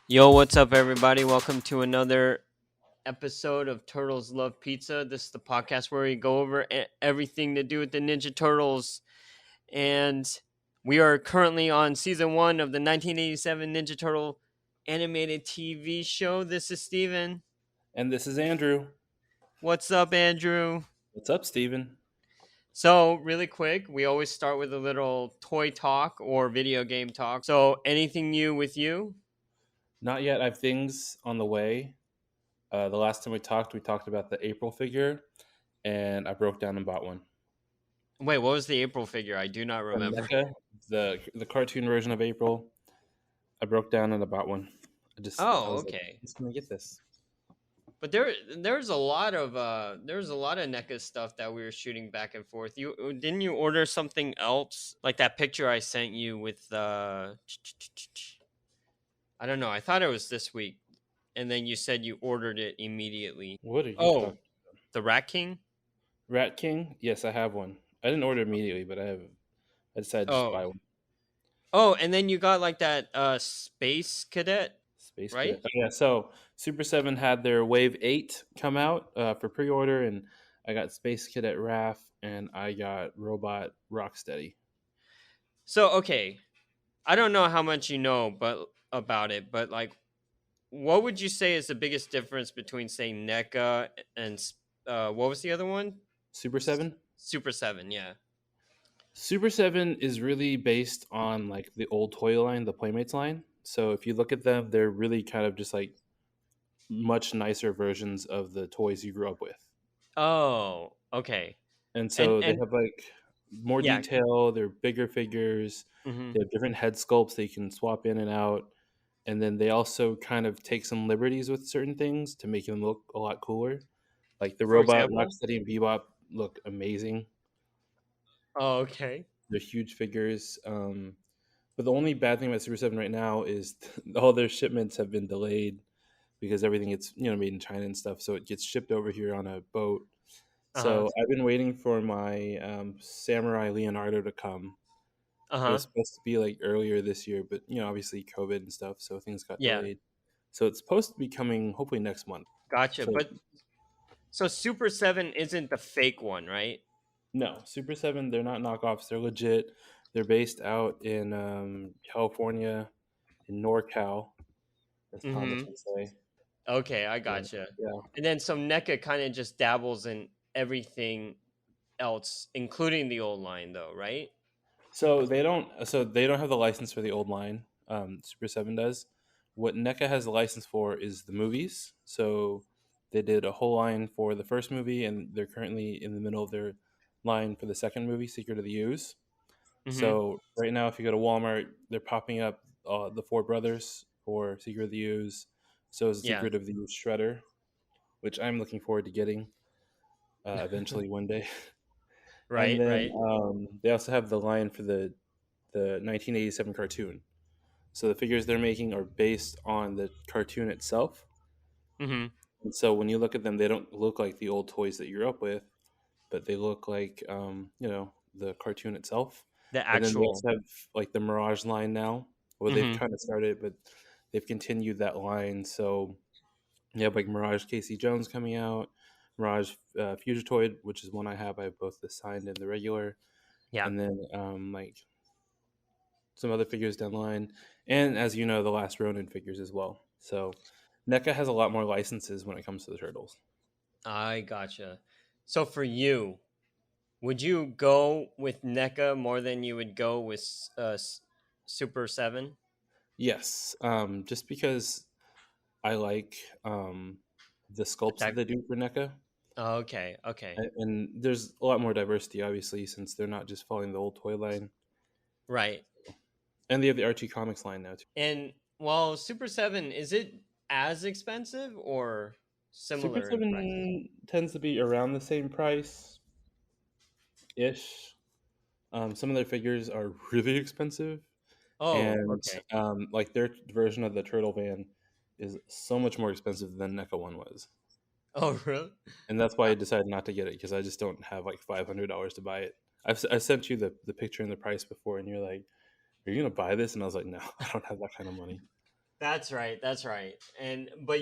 Yo, what's up, everybody? Welcome to another episode of Turtles Love Pizza. This is the podcast where we go over everything to do with the Ninja Turtles. And we are currently on season one of the 1987 Ninja Turtle animated TV show. This is Steven. And this is Andrew. What's up, Andrew? What's up, Steven? So, really quick, we always start with a little toy talk or video game talk. So, anything new with you? Not yet. I have things on the way. The last time we talked about the April figure, and I broke down and bought one. Wait, what was the April figure? I do not From remember. NECA, the cartoon version of April. I broke down and I bought one. I Oh, was like, okay. I'm just gonna get this. But there's a lot of NECA stuff that we were shooting back and forth. You didn't you order something else like that picture I sent you with I don't know. I thought it was this week, and then you said you ordered it immediately. What are you Oh, talking? the Rat King. Rat King? Yes, I have one. I didn't order immediately, but I decided to just Oh, buy one. oh, and then you got like that Space Cadet, Space right? Cadet. Oh, yeah. So Super Seven had their Wave 8 come out for pre-order, and I got Space Cadet Raph, and I got Robot Rocksteady. So okay, I don't know how much you know, but about it, but like what would you say is the biggest difference between say NECA and what was the other one? Super Seven. Super Seven, yeah. Super Seven is really based on like the old toy line, the Playmates line. So if you look at them, they're really kind of just like much nicer versions of the toys you grew up with. Oh, okay. And And so they and have like more yeah. detail. They're bigger figures. Hmm. They have different head sculpts that you can swap in and out. And then they also kind of take some liberties with certain things to make them look a lot cooler. Like the For robot example. Rocksteady and Bebop look amazing. Oh, okay. They're huge figures. But the only bad thing about Super Seven right now is all their shipments have been delayed because everything gets made in China and stuff. So it gets shipped over here on a boat. Uh huh. So I've been waiting for my Samurai Leonardo to come. Uh It was huh. supposed to be like earlier this year, but obviously COVID and stuff, so things got Yeah. delayed. So it's supposed to be coming hopefully next month. Gotcha. So But so Super Seven isn't the fake one, right? no, Super Seven, they're not knockoffs. They're legit. They're based out in California, in NorCal, as Thomas Mm-hmm. would say. Okay, I Yeah, gotcha. yeah. And then so NECA kind of just dabbles in everything else, including the old line, though, right? So they don't have the license for the old line. Super Seven does. What NECA has the license for is the movies. So they did a whole line for the first movie, and they're currently in the middle of their line for the second movie, Secret of the Ooze. Mm-hmm. So right now, if you go to Walmart, they're popping up the Four Brothers for Secret of the Ooze. So is the Yeah. Secret of the Ooze Shredder, which I'm looking forward to getting eventually one day. And Right. then Right. they also have the line for the 1987 cartoon. So the figures they're making are based on the cartoon itself. Mm-hmm. And so when you look at them, they don't look like the old toys that you grew up with, but they look like the cartoon itself. The And then they actual. also have like the Mirage line now. Well, they've Mm-hmm. kind of started, but they've continued that line. So you have like Mirage Casey Jones coming out, Mirage Fugitoid, which is one I have. I have both the signed and the regular, Yeah. and then like some other figures down the line, and as you know, the last Ronin figures as well. So NECA has a lot more licenses when it comes to the turtles. I gotcha. So for you, would you go with NECA more than you would go with Super Seven? Yes, just because I like the sculpts that That they do for NECA, okay, okay, and there's a lot more diversity, obviously, since they're not just following the old toy line, right. and they have the Archie Comics line now too. And well, Super Seven is it as expensive or Super similar in price? Seven tends to be around the same price ish. Some of their figures are really expensive, Oh, and okay. like their version of the turtle van is so much more expensive than NECA one was, Oh, really? and that's why I decided not to get it because I just don't have like $500 to buy it. I sent you the picture and the price before, and you're like, "Are you gonna buy this?" And I was like, "No, I don't have that kind of money." That's right. That's right. And but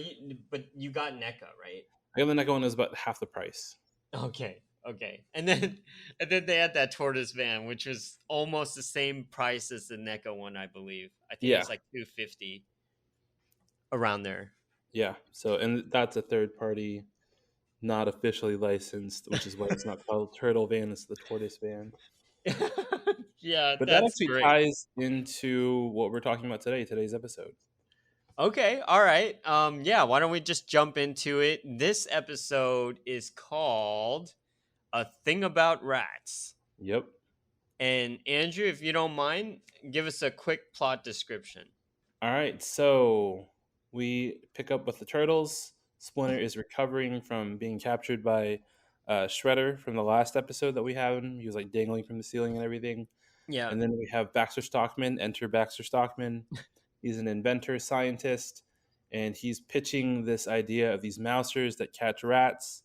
you got NECA, right? I got the NECA one is about half the price. Okay. Okay. And then they had that tortoise van, which was almost the same price as the NECA one, I believe. I think it Yeah, was like 250 around there. yeah. So and that's a third party, not officially licensed, which is why it's not called Turtle Van. It's the Tortoise Van. Yeah, But that that's actually great. ties into what we're talking about today, today's episode. Okay, all right. Yeah, why don't we just jump into it? This episode is called A Thing About Rats. Yep. And Andrew, if you don't mind, give us a quick plot description. All right, so we pick up with the turtles. Splinter is recovering from being captured by Shredder from the last episode that we had him. He was like dangling from the ceiling and everything. Yeah, And then we have Baxter Stockman. Enter Baxter Stockman. He's an inventor, scientist, and he's pitching this idea of these mousers that catch rats,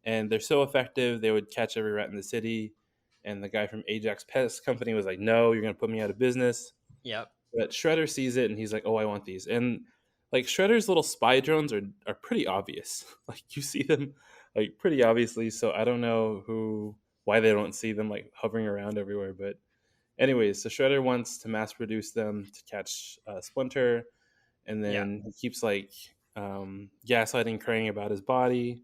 and they're so effective they would catch every rat in the city. And the guy from Ajax Pest Company was like, "No, you're going to put me out of business." yep, But Shredder sees it and he's like, "Oh, I want these." And like Shredder's little spy drones are pretty obvious. Like you see them like pretty obviously. So I don't know why they don't see them like hovering around everywhere. But anyways, so Shredder wants to mass produce them to catch Splinter, and yeah, then he keeps like gaslighting Krang about his body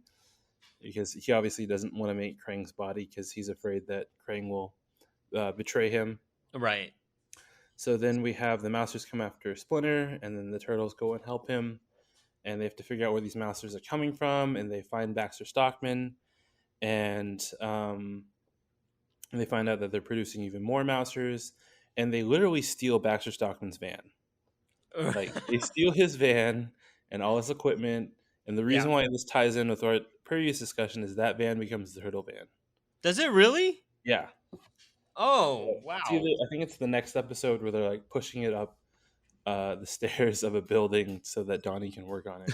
because he obviously doesn't want to make Krang's body because he's afraid that Krang will betray him. right. So then we have the Mousers come after Splinter, and then the Turtles go and help him, and they have to figure out where these Mousers are coming from, and they find Baxter Stockman, and they find out that they're producing even more Mousers, and they literally steal Baxter Stockman's van. Like they steal his van and all his equipment, and the Yeah. reason why this ties in with our previous discussion is that van becomes the Turtle van. Does it really? Yeah, Oh, it's wow. either I think it's the next episode where they're like pushing it up the stairs of a building so that Donnie can work on it.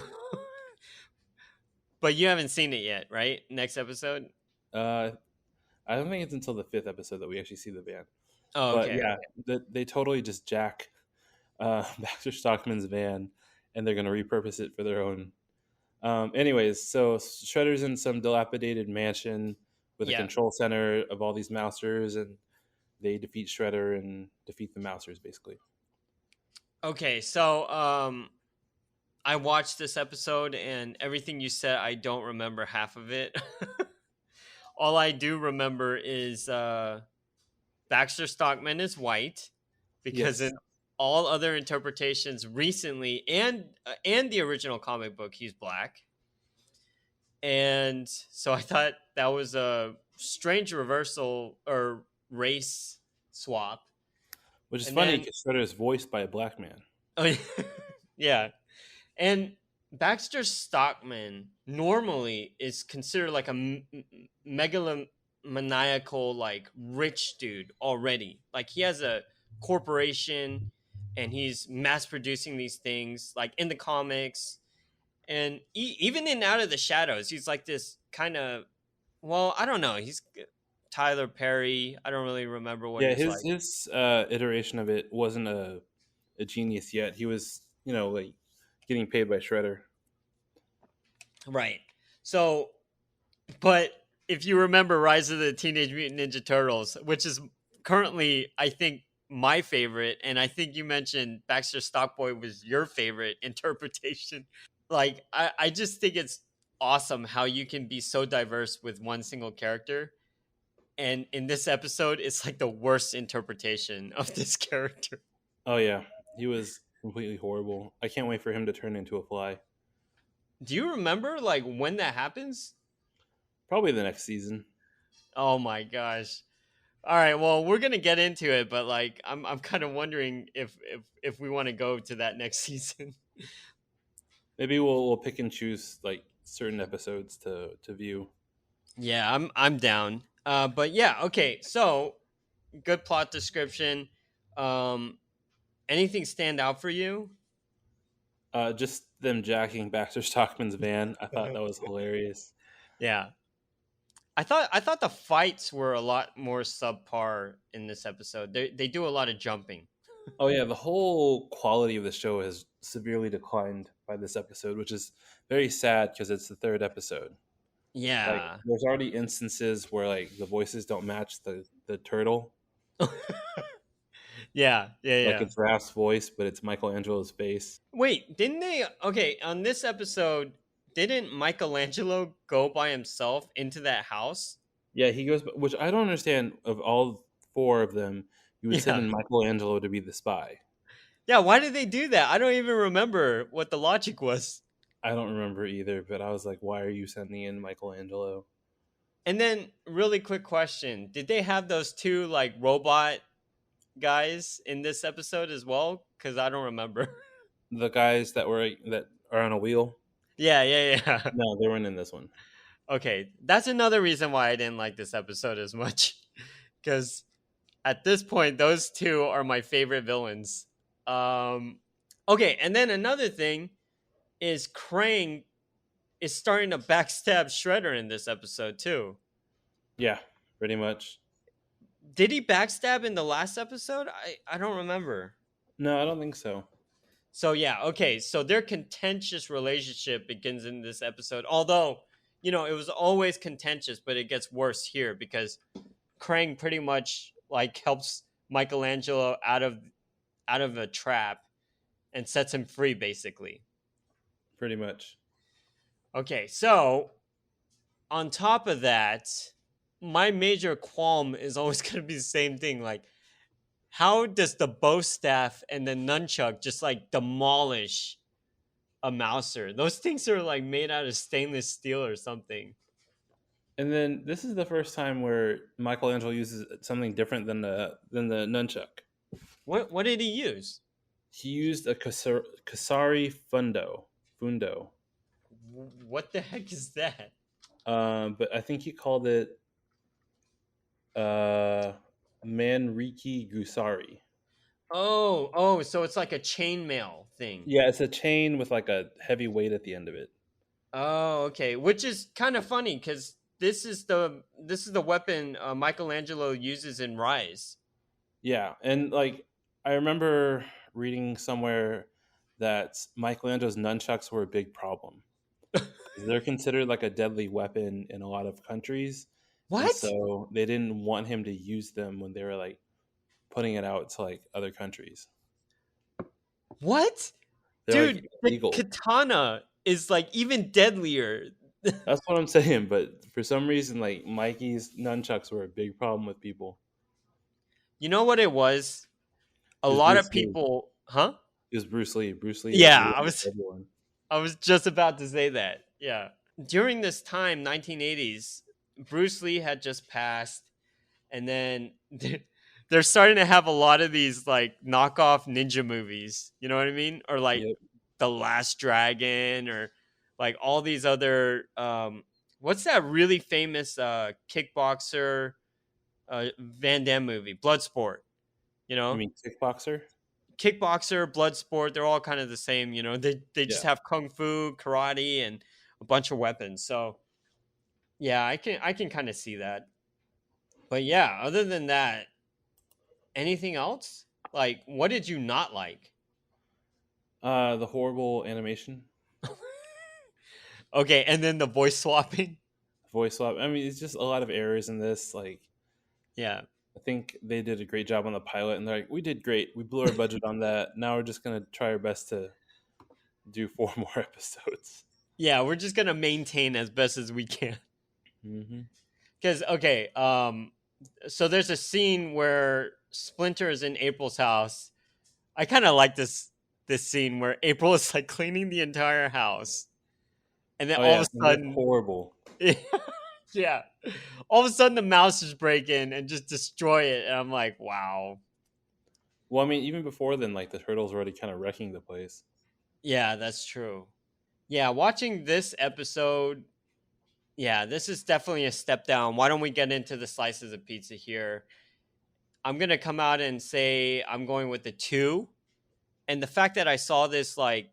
But you haven't seen it yet, right? Next episode? Uh, I don't think it's until the fifth episode that we actually see the van. Oh, But okay. yeah, they totally just jack Baxter Stockman's van, and they're going to repurpose it for their own. Anyways, so Shredder's in some dilapidated mansion with a Yeah. control center of all these mousers, and they defeat Shredder and defeat the mousers, basically. Okay, so I watched this episode and everything you said, I don't remember half of it. All I do remember is Baxter Stockman is white because in Yes, all other interpretations recently and the original comic book he's black. And so I thought that was a strange reversal or race swap. which is And funny then because Shredder is voiced by a black man. oh, yeah. And Baxter Stockman normally is considered like a megalomaniacal, like rich dude already. Like he has a corporation and he's mass producing these things, like in the comics. And even in Out of the Shadows, he's like this kind of, well, I don't know. He's Tyler Perry. I don't really remember what Yeah, he's his like. his iteration of it wasn't a genius yet. He was, like getting paid by Shredder. Right. So but if you remember Rise of the Teenage Mutant Ninja Turtles, which is currently, I think, my favorite, and I think you mentioned Baxter Stockboy was your favorite interpretation. Like, I just think it's awesome how you can be so diverse with one single character. And in this episode, it's like the worst interpretation of this character. Oh yeah, he was completely horrible. I can't wait for him to turn into a fly. Do you remember like when that happens? Probably the next season. Oh my gosh. All right, well, we're gonna get into it, but like, I'm kind of wondering if we want to go to that next season. Maybe we'll pick and choose like certain episodes to view. Yeah, I'm down. But yeah, okay. So good plot description. Um, anything stand out for you? Just them jacking Baxter Stockman's van. I thought that was hilarious. Yeah, I thought the fights were a lot more subpar in this episode. They do a lot of jumping. Oh yeah, the whole quality of the show has severely declined by this episode, which is very sad because it's the third episode. Like, Yeah. there's already instances where like the voices don't match the turtle. Yeah, yeah, Like yeah. it's Raph's voice, but it's Michelangelo's face. Wait, didn't they? Okay, on this episode, didn't Michelangelo go by himself into that house? Yeah, he goes, which I don't understand. Of all four of them, you would send Yeah. in Michelangelo to be the spy. Yeah, why did they do that? I don't even remember what the logic was. I don't remember either, but I was like, why are you sending in Michelangelo? And then, really quick question: did they have those two like robot guys in this episode as well? Because I don't remember. The guys that are on a wheel, Yeah, yeah, yeah. no, they weren't in this one. Okay, that's another reason why I didn't like this episode as much. Because at this point, those two are my favorite villains. Um, okay, and then another thing is Krang is starting to backstab Shredder in this episode too. Yeah, pretty much. Did he backstab in the last episode? I don't remember. No, I don't think so. So yeah, okay. So their contentious relationship begins in this episode. Although, it was always contentious, but it gets worse here because Krang pretty much like helps Michelangelo out of a trap and sets him free basically. Pretty much. Okay, so on top of that, my major qualm is always going to be the same thing. Like, how does the bow staff and the nunchuck just like demolish a mouser? Those things are like made out of stainless steel or something. And then this is the first time where Michelangelo uses something different than the nunchuck. What did he use? He used a Kasari fundo, What the heck is that? but I think he called it uh, Manriki Gusari. Oh, so it's like a chainmail thing. Yeah, it's a chain with like a heavy weight at the end of it. Oh, okay. Which is kind of funny because this is the weapon Michelangelo uses in Rise. Yeah, and like I remember reading somewhere that Michelangelo's nunchucks were a big problem. They're considered like a deadly weapon in a lot of countries, and What? so they didn't want him to use them when they were like putting it out to like other countries. What? They're like Dude, the illegal. katana is like even deadlier. That's what I'm saying. But for some reason, like Mikey's nunchucks were a big problem with people. You know what it was? A It was lot of Bruce Lee. people, huh? It was Bruce Lee. Bruce Lee Yeah, ruined I was everyone. I was just about to say that. Yeah. During this time, 1980s, Bruce Lee had just passed, and then they're starting to have a lot of these like knockoff ninja movies. You know what I mean? Or like Yep. The Last Dragon, or like all these other. What's that really famous kickboxer Van Damme movie? Bloodsport. You You know, mean kickboxer? kickboxer, Bloodsport. They're all kind of the same. They just Yeah. have kung fu, karate, and a bunch of weapons. So yeah, I can kind of see that. But yeah, other than that, anything else? Like, what did you not like? The horrible animation, Okay, and then the voice swapping. voice swap. I mean, it's just a lot of errors in this. Like, Yeah. I think they did a great job on the pilot, and they're like, "We did great. We blew our budget on that. Now we're just gonna try our best to do four more episodes." Yeah, we're just gonna maintain as best as we can. Hmm. Because okay, so there's a scene where Splinter is in April's house. I kind of like this scene where April is like cleaning the entire house, and then Oh all yeah, of a and they're sudden, horrible. yeah, all of a sudden the mouse just break in and just destroy it, and I'm like, wow, Well, I mean, even before then, like the turtles were already kind of wrecking the place. yeah, that's true. Yeah, watching this episode, yeah, this is definitely a step down. Why don't we get into the slices of pizza here? I'm gonna come out and say I'm going with the two, and the fact that I saw this like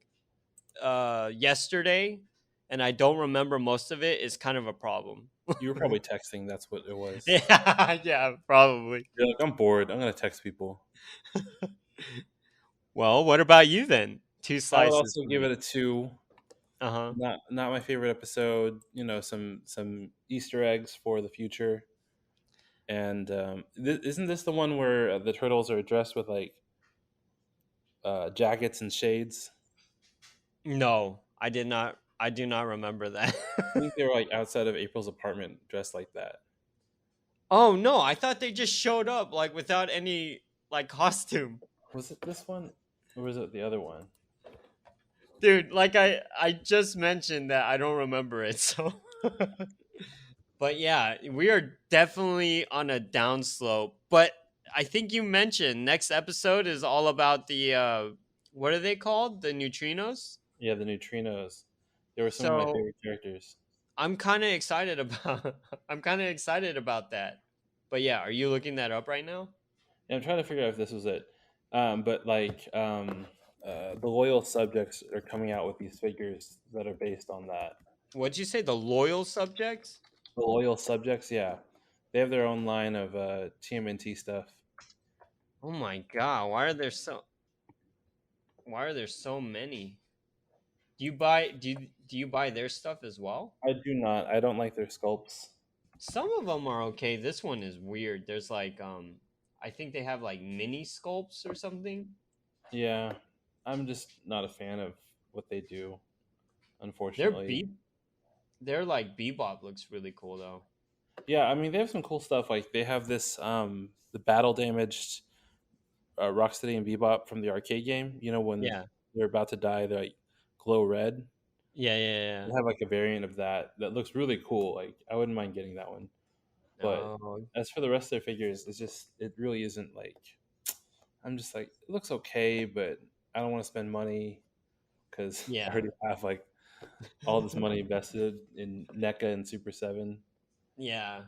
yesterday and I don't remember most of it is kind of a problem. You were probably texting. That's what it was. Yeah, yeah, probably. You're like, I'm bored. I'm gonna text people. Well, what about you then? Two I would slices also for give me. it a 2. Uh huh. Not my favorite episode. Some Easter eggs for the future. And isn't this the one where the turtles are dressed with like jackets and shades? No, I did not. I do not remember that. I think they were like outside of April's apartment dressed like that. Oh no, I thought they just showed up like without any like costume. Was it this one, or was it the other one? Dude, like I just mentioned that I don't remember it. So but yeah, we are definitely on a downslope. But I think you mentioned next episode is all about the what are they called? The neutrinos? Yeah, the neutrinos. They were some of my So favorite characters. I'm kind of excited about I'm kind of excited about that. But yeah, are you looking that up right now? And I'm trying to figure out if this was it. But the loyal subjects are coming out with these figures that are based on that. What'd you say? The loyal subjects? The loyal subjects, yeah, they have their own line of TMNT stuff. Oh my god, why are there so many? Do you buy their stuff as well? I do not. I don't like their sculpts. Some of them are okay. This one is weird. There's like I think they have like mini sculpts or something. Yeah, I'm just not a fan of what they do. Their Unfortunately, be their like bebop looks really cool though. yeah. I mean, they have some cool stuff. Like they have this the battle damaged Rocksteady and Bebop from the arcade game. You know when Yeah. they're about to die, they like glow red. Yeah, yeah, They have like a variant of that that looks really cool. Like I wouldn't mind getting that one. yeah. But Oh, as for the rest of their figures, it really isn't like I'm just like it looks okay, but I don't want to spend money because I yeah. already have like all this money invested in NECA and Super Seven. Yeah.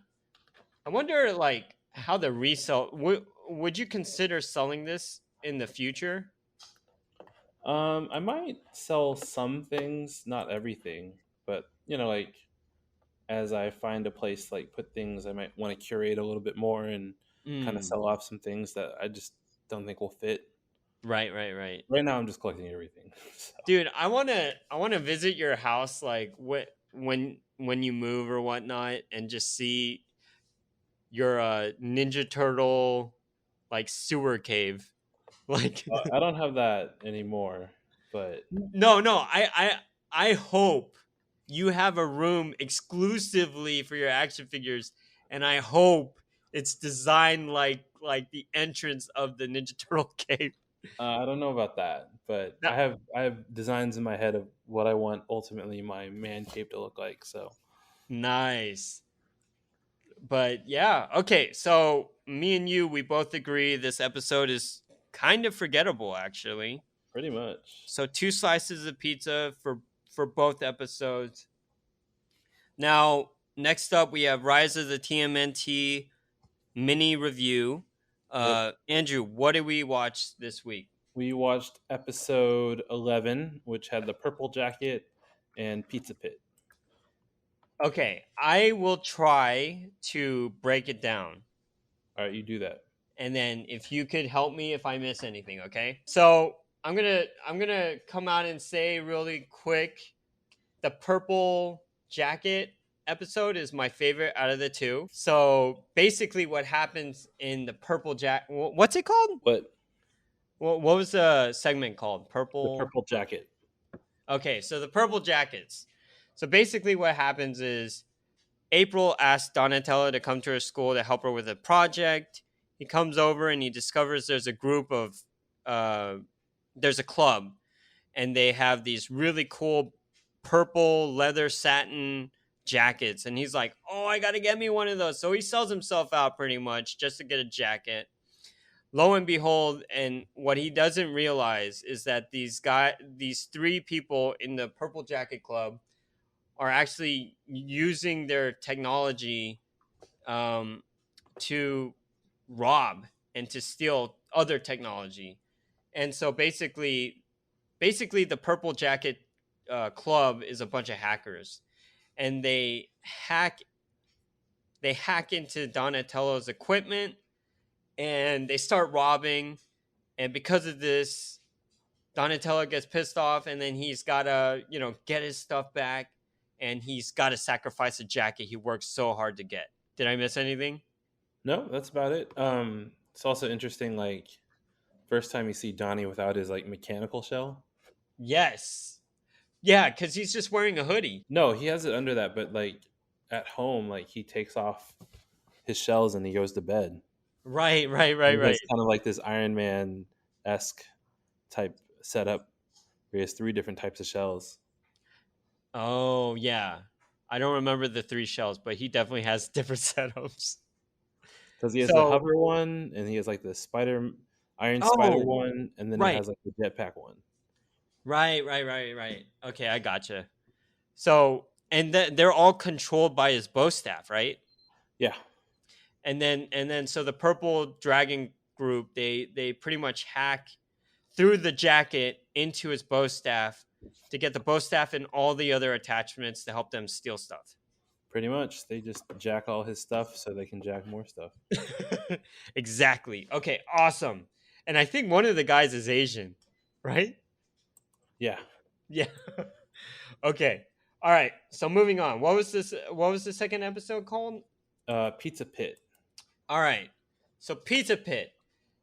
I wonder like how the resell would you consider selling this in the future? I might sell some things, not everything, but like as I find a place to, like put things, I might want to curate a little bit more and kind of Mm. sell off some things that I just don't think will fit. Right, right, right. Right now, I'm just collecting everything. So, Dude, I wanna visit your house like when you move or whatnot and just see your Ninja Turtle like sewer cave. Like I don't have that anymore, but no, no, I hope you have a room exclusively for your action figures, and I hope it's designed like the entrance of the Ninja Turtle cave. I don't know about that. But That, I have designs in my head of what I want ultimately my man cave to look like. So nice. But yeah, okay. So me and you, we both agree this episode is kind of forgettable, actually. pretty much. So two slices of pizza for both episodes. Now, next up, we have Rise of the TMNT mini review. Yep. Andrew, what did we watch this week? We watched episode 11, which had the purple jacket and Pizza Pit. Okay, I will try to break it down. All right, you do that. And then if you could help me if I miss anything, okay? So I'm gonna come out and say really quick, the purple jacket episode is my favorite out of the two. So basically, what happens in the purple jacket? What's it called? But What was the segment called? the Purple. purple jacket. Okay, so the purple jackets. So basically, what happens is April asks Donatello to come to her school to help her with a project. He comes over and he discovers there's a group of, uh, there's a club, and they have these really cool purple leather satin jackets. And he's like, "Oh, I gotta get me one of those." So he sells himself out pretty much just to get a jacket. Lo and behold, and what he doesn't realize is that these three people in the Purple Jacket Club are actually using their technology um, to rob and to steal other technology. And so basically, the Purple Jacket Club is a bunch of hackers, and they hack into Donatello's equipment, and they start robbing. And because of this, Donatello gets pissed off, and then he's gotta, get his stuff back, and he's gotta sacrifice a jacket he worked so hard to get. Did I miss anything? No, that's about it. It's also interesting. Like first time you see Donnie without his like mechanical shell. Yes. Yeah, because he's just wearing a hoodie. No, he has it under that, but like at home, like he takes off his shells and he goes to bed. Right, right, right, And he right. has kind of like this Iron Man esque type setup where he has three different types of shells. Oh, yeah. I don't remember the three shells, but he definitely has different setups. Because he has the So, hover one, and he has like the spider, Iron Spider oh, one, and then he right, has like the jetpack one. right, right, right, right. Okay, I gotcha. So, and they're all controlled by his bow staff, right? Yeah, And then so the purple dragon group, they pretty much hack through the jacket into his bow staff to get the bow staff and all the other attachments to help them steal stuff. pretty much. They just jack all his stuff so they can jack more stuff. Exactly. Okay, awesome. And I think one of the guys is Asian, right? Yeah. Yeah. Okay. All right. So moving on. What was this? What was the second episode called? Pizza Pit. All right. So Pizza Pit.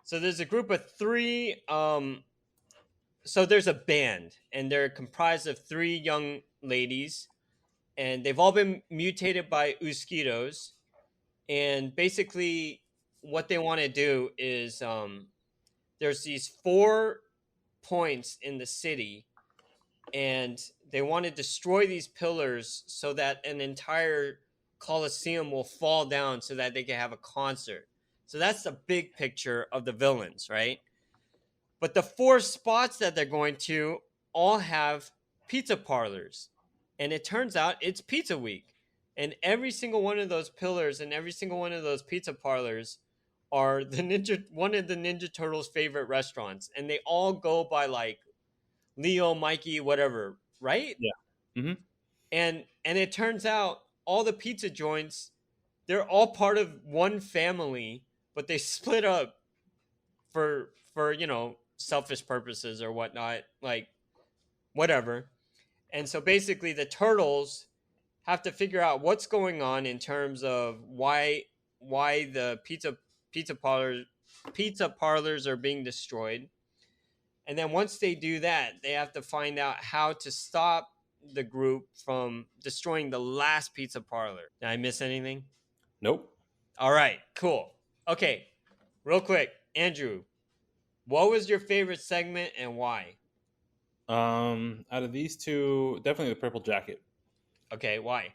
So there's a group of three. So there's a band, and they're comprised of three young ladies, and they've all been mutated by mosquitoes. And basically, what they want to do is there's these 4 points in the city, and they want to destroy these pillars so that an entire coliseum will fall down so that they can have a concert. So that's the big picture of the villains, right? But the 4 spots that they're going to all have pizza parlors, and it turns out it's pizza week, and every single one of those pillars and every single one of those pizza parlors are the ninja one of the Ninja Turtles favorite restaurants, and they all go by like Leo, Mikey, whatever, right? Yeah. Hmm. And it turns out all the pizza joints, they're all part of one family, but they split up for selfish purposes or whatnot, like whatever. And so basically the turtles have to figure out what's going on in terms of why the pizza parlors pizza parlors are being destroyed. And then once they do that, they have to find out how to stop the group from destroying the last pizza parlor. Did I miss anything? Nope. All right, cool. Okay, real quick, Andrew, what was your favorite segment and why? Out of these two, definitely the purple jacket. Okay, why?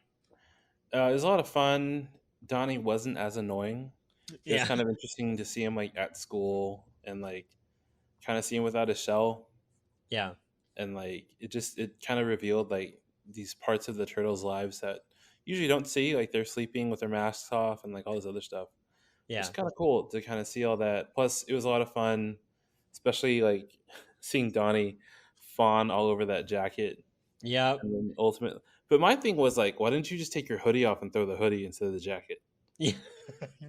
It was a lot of fun. Donnie wasn't as annoying. It was Yeah, kind of interesting to see him like at school and like kind of see him without his shell, yeah, and like it kind of revealed like these parts of the turtles' lives that usually don't see, like they're sleeping with their masks off and like all this other stuff. It's yeah, kind of cool to kind of see all that. Plus, it was a lot of fun, especially like seeing Donnie fawn all over that jacket, yep, and then ultimately. But my thing was like, why didn't you just take your hoodie off and throw the hoodie instead of the jacket? yeah,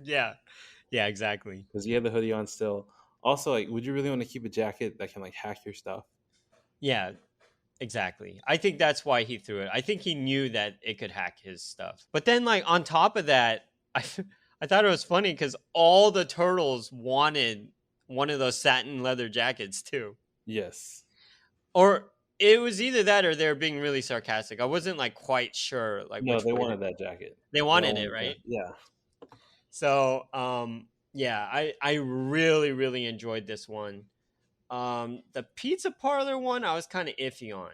yeah, yeah, exactly. Because you had the hoodie on still. Also, like, would you really want to keep a jacket that can like hack your stuff? Yeah, exactly. I think that's why he threw it. I think he knew that it could hack his stuff. But then, like on top of that, I thought it was funny because all the turtles wanted one of those satin leather jackets too. Yes. Or it was either that or they're being really sarcastic. I wasn't like quite sure like No, which they way wanted that jacket. they They all wanted it, wanted that. right? Yeah. So yeah, I really really enjoyed this one. The pizza parlor one I was kind of iffy on.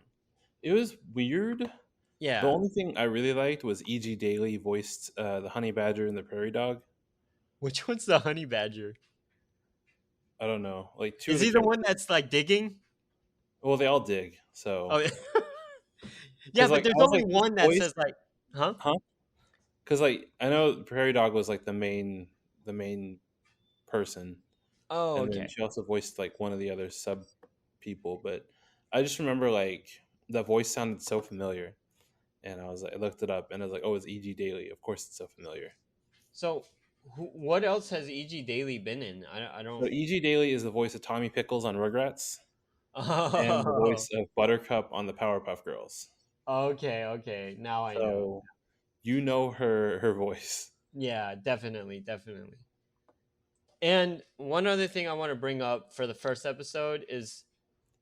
It was weird. The Yeah. only thing I really liked was E.G. Daily voiced the honey badger and the prairie dog. Which one's the honey badger? I don't know, like two of Is the he the one characters. that's like digging? Well, they all dig. So, Oh, yeah, because but like there's I was only like this one that voice, says like, huh? huh? Because like I know prairie dog was like the main person, Oh, and then okay. she also voiced like one of the other sub people. But I just remember like the voice sounded so familiar, and I was like, I looked it up, and I was like, oh, it's E.G. Daily. Of course, it's so familiar. So, what else has E.G. Daily been in? I So don't. E.G. Daily is the voice of Tommy Pickles on Rugrats. and the Oh, voice of Buttercup on the Powerpuff Girls. okay, okay. Now I know. So you know her voice. Yeah, definitely, definitely. And one other thing I want to bring up for the first episode is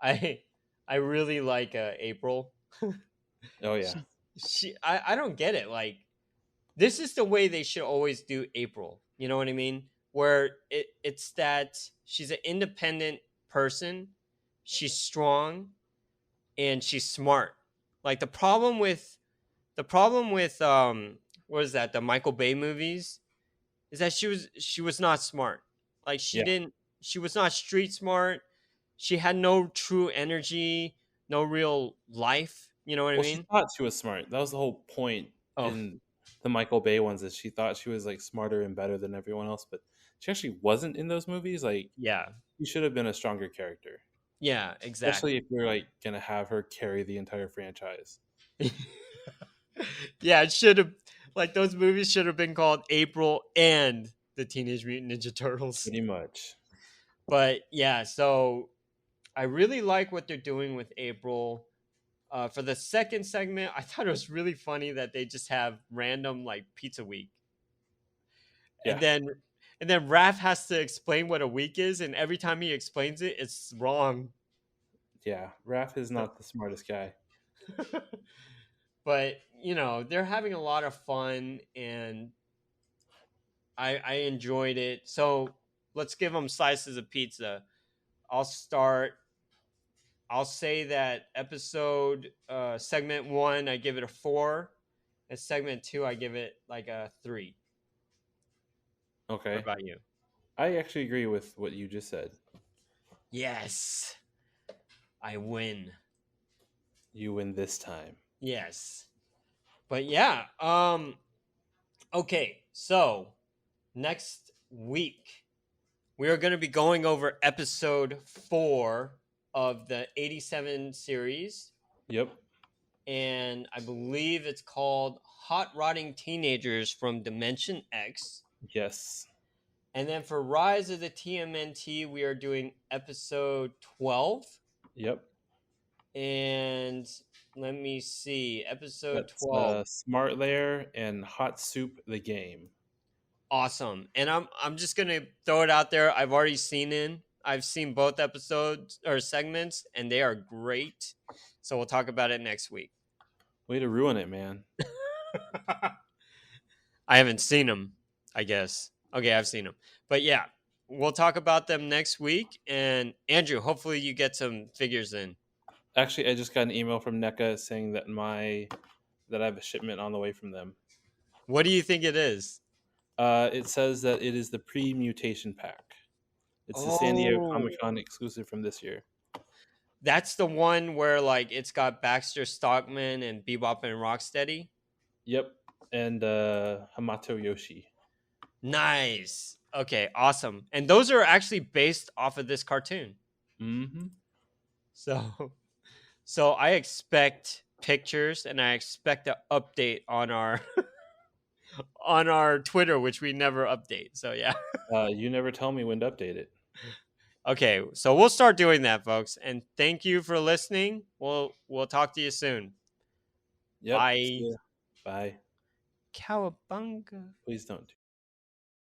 I I really like April. Oh yeah, I don't get it. Like this is the way they should always do April. You know what I mean? Where it's that she's an independent person, she's strong, and she's smart. Like the problem with what is that, the Michael Bay movies, is that she was not smart. Like yeah. she was not street smart. She had no true energy, no real life. You know what I Well, she mean? thought she was smart. That was the whole point Oh, in the Michael Bay ones, is she thought she was like smarter and better than everyone else, but she actually wasn't in those movies. Like, yeah. she should have been a stronger character, Yeah, especially exactly. if you're like gonna have her carry the entire franchise. Yeah, it should have, like, those movies should have been called April and the Teenage Mutant Ninja Turtles. Pretty much. But yeah, so I really like what they're doing with April. For the second segment, I thought it was really funny that they just have random like pizza week, and Yeah, then and then Raph has to explain what a week is, and every time he explains it, it's wrong. yeah. Raph is So, not the smartest guy. but they're having a lot of fun, and I enjoyed it. So let's give them slices of pizza. I'll start. I'll say that episode segment one, I give it a 4, and segment two, I give it like a 3. What Okay, about you? I actually agree with what you just said. Yes, I win. You win this time. Yes, but yeah. Okay, so next week we are going to be going over episode 4 of the 87 series, Yep. and I believe it's called Hot Rodding Teenagers from Dimension X. Yes. And then for Rise of the TMNT, we are doing episode 12. Yep. And let me see, episode That's 12. Smart Lair and Hot Soup the game. Awesome. And I'm just going to throw it out there. I've seen both episodes or segments, and they are great. So we'll talk about it next week. Way to ruin it, man. I haven't seen them, I guess. Okay, I've seen them. But yeah, we'll talk about them next week. And Andrew, hopefully you get some figures in. Actually, I just got an email from NECA saying that I have a shipment on the way from them. What do you think it is? It says that it is the pre-mutation pack. It's the San Diego Comic Oh, Con exclusive from this year. that's the one where like it's got Baxter Stockman and Bebop and Rocksteady. Yep, and Hamato Yoshi. Nice. Okay, awesome. And those are actually based off of this cartoon. Mm-hmm. So so I expect pictures, and I expect an update on our on our Twitter, which we never update. So yeah. You never tell me when to update it. Okay, so we'll start doing that, folks. And thank you for listening. We'll talk to you soon. Yep. See Bye. ya. Bye. Cowabunga. Please don't.